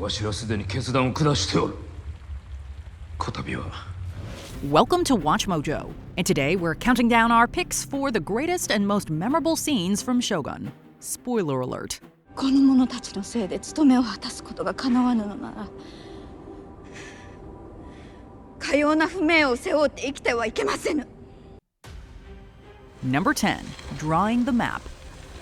Welcome to WatchMojo, and today we're counting down our picks for the greatest and most memorable scenes from Shogun. Spoiler alert. この者たちのせいで務めを果たすことが叶わぬのなら、かような不名を背負って生きてはいけませぬ。Number 10. Drawing the Map.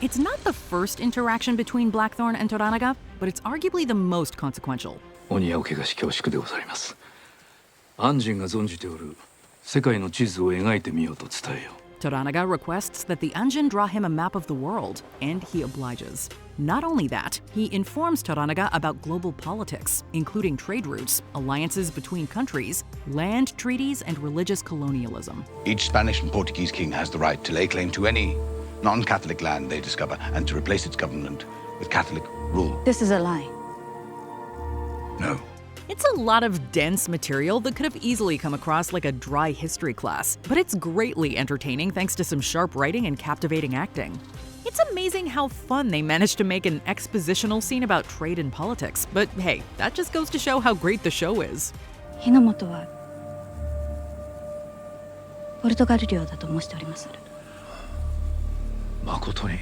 It's not the first interaction between Blackthorn and Toranaga, but it's arguably the most consequential. 鬼やお怪我し恐縮でございます。安心が存じておる世界の地図を描いてみようと伝えよう。 Toranaga requests that the Anjin draw him a map of the world, and he obliges. Not only that, he informs Toranaga about global politics, including trade routes, alliances between countries, land treaties, and religious colonialism. Each Spanish and Portuguese king has the right to lay claim to any non-Catholic land they discover and to replace its government with Catholic rule. This is a lie. No. It's a lot of dense material that could have easily come across like a dry history class, but it's greatly entertaining thanks to some sharp writing and captivating acting. It's amazing how fun they managed to make an expositional scene about trade and politics, but hey, that just goes to show how great the show is. Hiromatsu はポルトガル領だと申しておりまする。誠に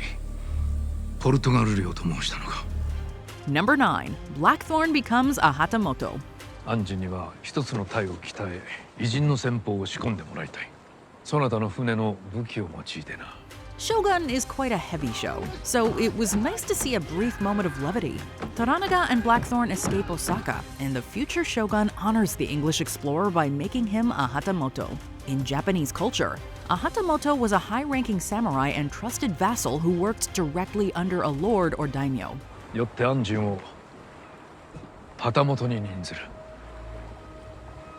ポルトガル領と申したのか。 Number 9. Blackthorn Becomes a Hatamoto. 安心には一つの隊を鍛え偉人の戦法を仕込んでもらいたい。そなたの船の武器を用いてな。 Shogun is quite a heavy show, so it was nice to see a brief moment of levity. Toranaga and Blackthorn escape Osaka, and the future Shogun honors the English explorer by making him a Hatamoto. In Japanese culture, a Hatamoto was a high-ranking samurai and trusted vassal who worked directly under a lord or daimyo. よって安心を旗本に任ずる。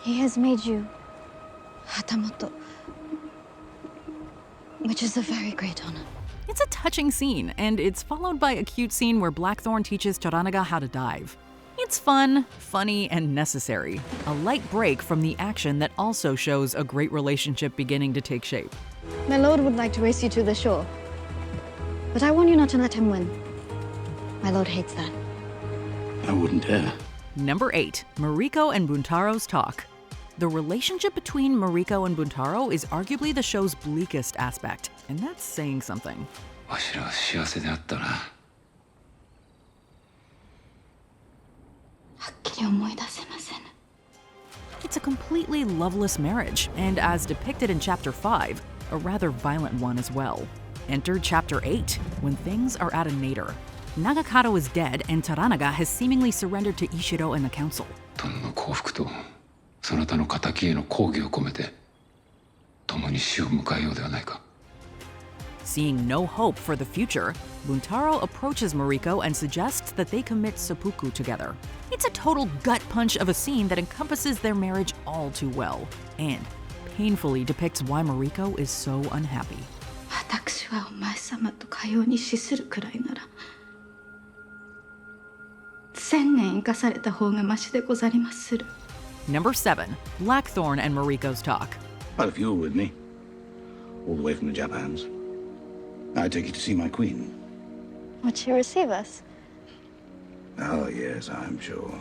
He has made you Hatamoto, which is a very great honor. It's a touching scene, and it's followed by a cute scene where Blackthorn teaches Toranaga how to dive. It's fun, funny, and necessary. A light break from the action that also shows a great relationship beginning to take shape. My lord would like to race you to the shore, but I warn you not to let him win. My lord hates that. I wouldn't dare. Number 8. Mariko and Buntaro's talk. The relationship between Mariko and Buntaro is arguably the show's bleakest aspect, and that's saying something. わしらは幸せであったな。はっきり思い出せません。 It's a completely loveless marriage, and as depicted in Chapter 5, a rather violent one as well. Enter Chapter 8, when things are at a nadir. Nagakado is dead, and Toranaga has seemingly surrendered to Ishiro and the council. 殿の幸福とそなたの仇への抗議を込めて共に死を迎えようではないか。 Seeing no hope for the future, Buntaro approaches Mariko and suggests that they commit seppuku together. It's a total gut punch of a scene that encompasses their marriage all too well, and painfully depicts why Mariko is so unhappy. 私はお前様とかように死するくらいなら、1000年生かされた方がましでござりまする。 Number 7. Blackthorn and Mariko's talk. Well, if you were with me, all the way from the Japans, I'd take you to see my queen. Would she receive us? Oh, yes, I'm sure.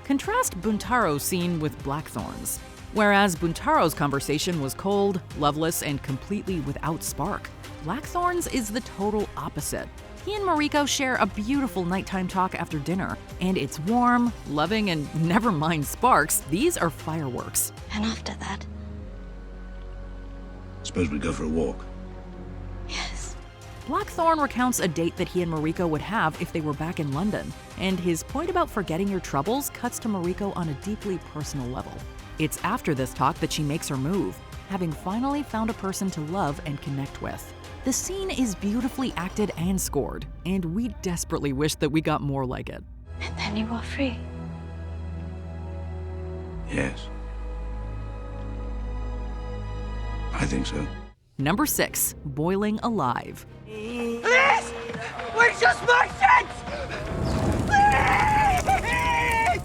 Contrast Buntaro's scene with Blackthorn's. Whereas Buntaro's conversation was cold, loveless, and completely without spark, Blackthorn's is the total opposite. He and Mariko share a beautiful nighttime talk after dinner, and it's warm, loving, and never mind sparks, these are fireworks. And after that? Suppose we go for a walk. Yes. Blackthorn recounts a date that he and Mariko would have if they were back in London, and his point about forgetting your troubles cuts to Mariko on a deeply personal level. It's after this talk that she makes her move, having finally found a person to love and connect with. The scene is beautifully acted and scored, and we desperately wish that we got more like it. And then you are free. Yes. I think so. Number 6. Boiling Alive. Please! We're just merchants! Please!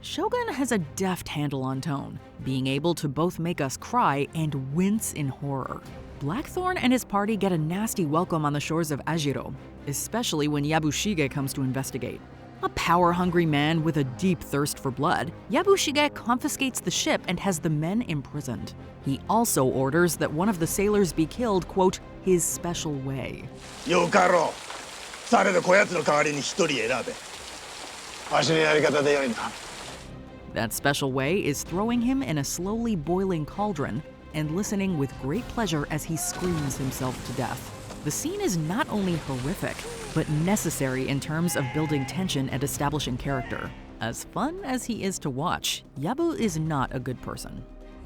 Shogun has a deft handle on tone, being able to both make us cry and wince in horror. Blackthorn and his party get a nasty welcome on the shores of Ajiro, especially when Yabushige comes to investigate. A power-hungry man with a deep thirst for blood, Yabushige confiscates the ship and has the men imprisoned. He also orders that one of the sailors be killed, quote, his special way. よかろう。されどこやつの代わりに一人選べ。わしのやり方でよいな。That special way is throwing him in a slowly boiling cauldron and listening with great pleasure as he screams himself to death. The scene is not only horrific, but necessary in terms of building tension and establishing character. As fun as he is to watch, Yabu is not a good person.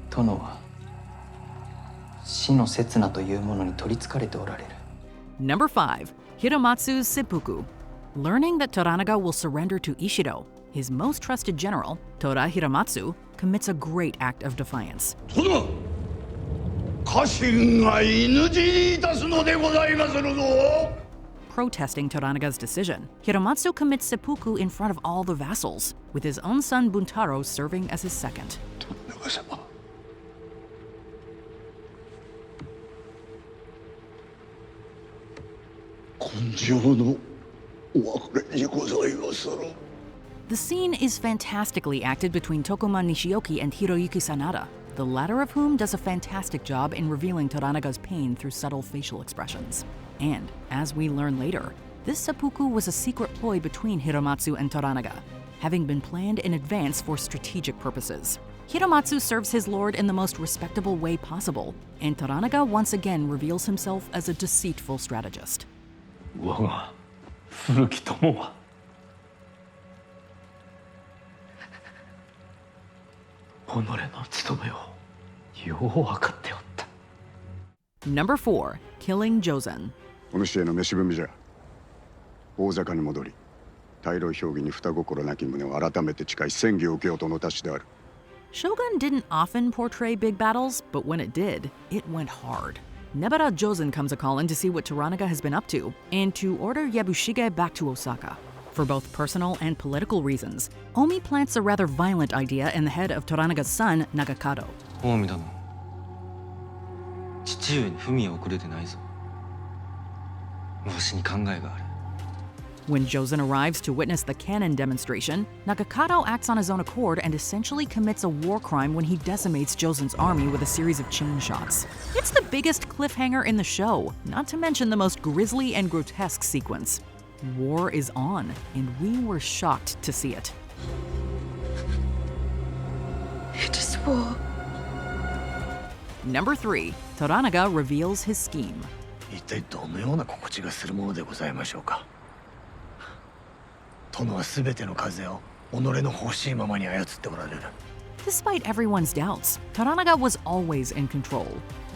殿は死の刹那というものに取り憑かれておられる。 Number 5. Hiromatsu's Seppuku. Learning that Toranaga will surrender to Ishido, his most trusted general, Tora Hiromatsu, commits a great act of defiance. 殿、家臣が犬死にいたすのでございまするぞ。 Protesting Toranaga's decision, Hiromatsu commits seppuku in front of all the vassals, with his own son Buntaro serving as his second. 長様。今生のお別れにございまする。 The scene is fantastically acted between Tokuma Nishioki and Hiroyuki Sanada, the latter of whom does a fantastic job in revealing Toranaga's pain through subtle facial expressions. And, as we learn later, this seppuku was a secret ploy between Hiromatsu and Toranaga, having been planned in advance for strategic purposes. Hiromatsu serves his lord in the most respectable way possible, and Toranaga once again reveals himself as a deceitful strategist. 我が古き友は己の務めをよう分かっておった。 Number 4. Killing Jozen. お主への召し文じゃ。大坂に戻り、大老評議に二心なき旨を改めて誓い宣言を受けようとの達である。 Shogun didn't often portray big battles, but when it did, it went hard. Nebara Jozen comes a-callin' to see what Toranaga has been up to, and to order Yabushige back to Osaka. For both personal and political reasons, Omi plants a rather violent idea in the head of Toranaga's son, Nagakado. 近江殿、父上に文を送れてないぞ。わしに考えがある。 When Jozen arrives to witness the cannon demonstration, Nagakado acts on his own accord and essentially commits a war crime when he decimates Jozen's army with a series of chain shots. It's the biggest cliffhanger in the show, not to mention the most grisly and grotesque sequence. War is on, and we were shocked to see it. It is war. Number 3. Toranaga reveals his scheme. 一体どのような心地がするものでございましょうか。殿はすべての風を己の欲しいままに操っておられる。 Despite everyone's doubts, Toranaga was always in control.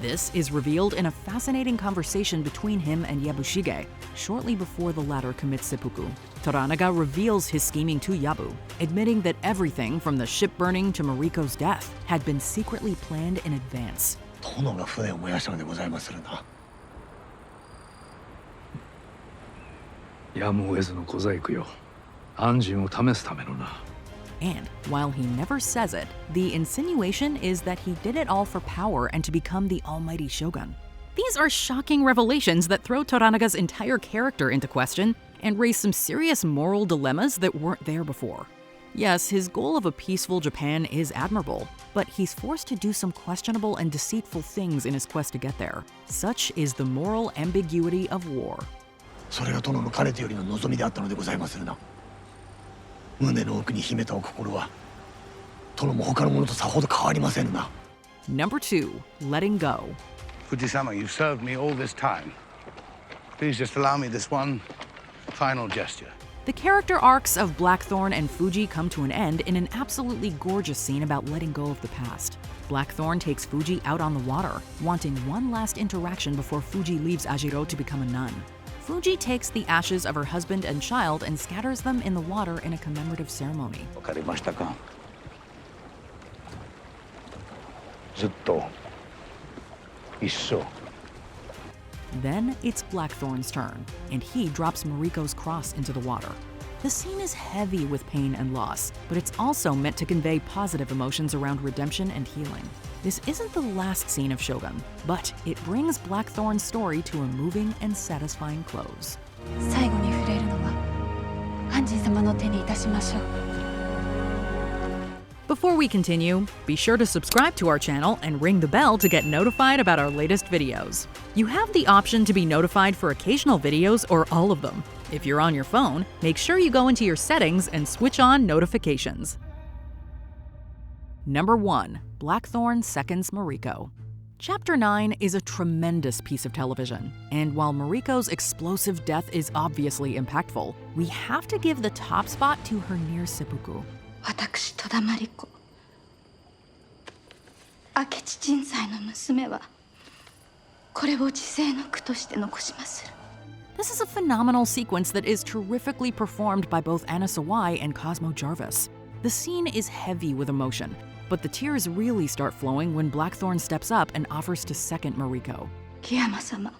This is revealed in a fascinating conversation between him and Yabushige, shortly before the latter commits seppuku. Toranaga reveals his scheming to Yabu, admitting that everything from the ship burning to Mariko's death had been secretly planned in advance. 殿が船を燃やしたのでございまするな。やむを得ずの小細工よ。安心を試すためのな。 And while he never says it, the insinuation is that he did it all for power and to become the almighty shogun. These are shocking revelations that throw Toranaga's entire character into question and raise some serious moral dilemmas that weren't there before. Yes, his goal of a peaceful Japan is admirable, but he's forced to do some questionable and deceitful things in his quest to get there. Such is the moral ambiguity of war. それが殿のかねてよりの望みであったのでございまするな。胸の奥に秘めたお心は、殿も他の者とさほど変わりませんな。Number 2. Letting go. Fuji-sama, you've served me all this time. Please just allow me this one final gesture. The character arcs of Blackthorn and Fuji come to an end in an absolutely gorgeous scene about letting go of the past. Blackthorn takes Fuji out on the water, wanting one last interaction before Fuji leaves Ajiro to become a nun. Fuji takes the ashes of her husband and child and scatters them in the water in a commemorative ceremony. わかりましたか。ずっと一生。 Then it's Blackthorn's turn, and he drops Mariko's cross into the water. The scene is heavy with pain and loss, but it's also meant to convey positive emotions around redemption and healing. This isn't the last scene of Shogun, but it brings Blackthorn's story to a moving and satisfying close. 最後に触れるのは鑑真様の手にいたしましょう。 Before we continue, be sure to subscribe to our channel and ring the bell to get notified about our latest videos. You have the option to be notified for occasional videos or all of them. If you're on your phone, make sure you go into your settings and switch on notifications. Number 1. Blackthorn seconds Mariko. Chapter 9 is a tremendous piece of television, and while Mariko's explosive death is obviously impactful, we have to give the top spot to her near seppuku. 私戸田真理子、明智鎮西の娘はこれを自世の句として残しまする。 This is a phenomenal sequence that is terrifically performed by both Anna Sawai and Cosmo Jarvis. The scene is heavy with emotion, but the tears really start flowing when Blackthorn steps up and offers to second Mariko. 木山様、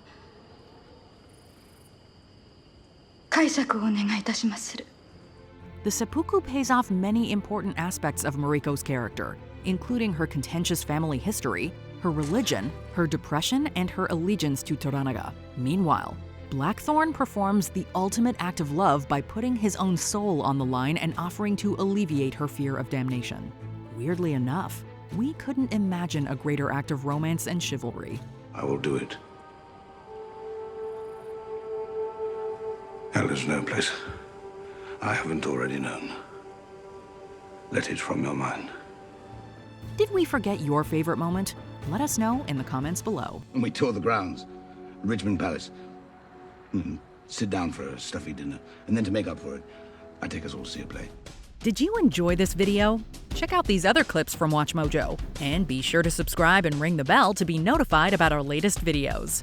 解釈をお願いいたしまする。 The seppuku pays off many important aspects of Mariko's character, including her contentious family history, her religion, her depression, and her allegiance to Toranaga. Meanwhile, Blackthorn performs the ultimate act of love by putting his own soul on the line and offering to alleviate her fear of damnation. Weirdly enough, we couldn't imagine a greater act of romance and chivalry. I will do it. Hell is no place I haven't already known. Let it from your mind. Did we forget your favorite moment? Let us know in the comments below. And we tour the grounds, Richmond Palace. Sit down for a stuffy dinner, and then to make up for it, I take us all to see a play. Did you enjoy this video? Check out these other clips from WatchMojo, and be sure to subscribe and ring the bell to be notified about our latest videos.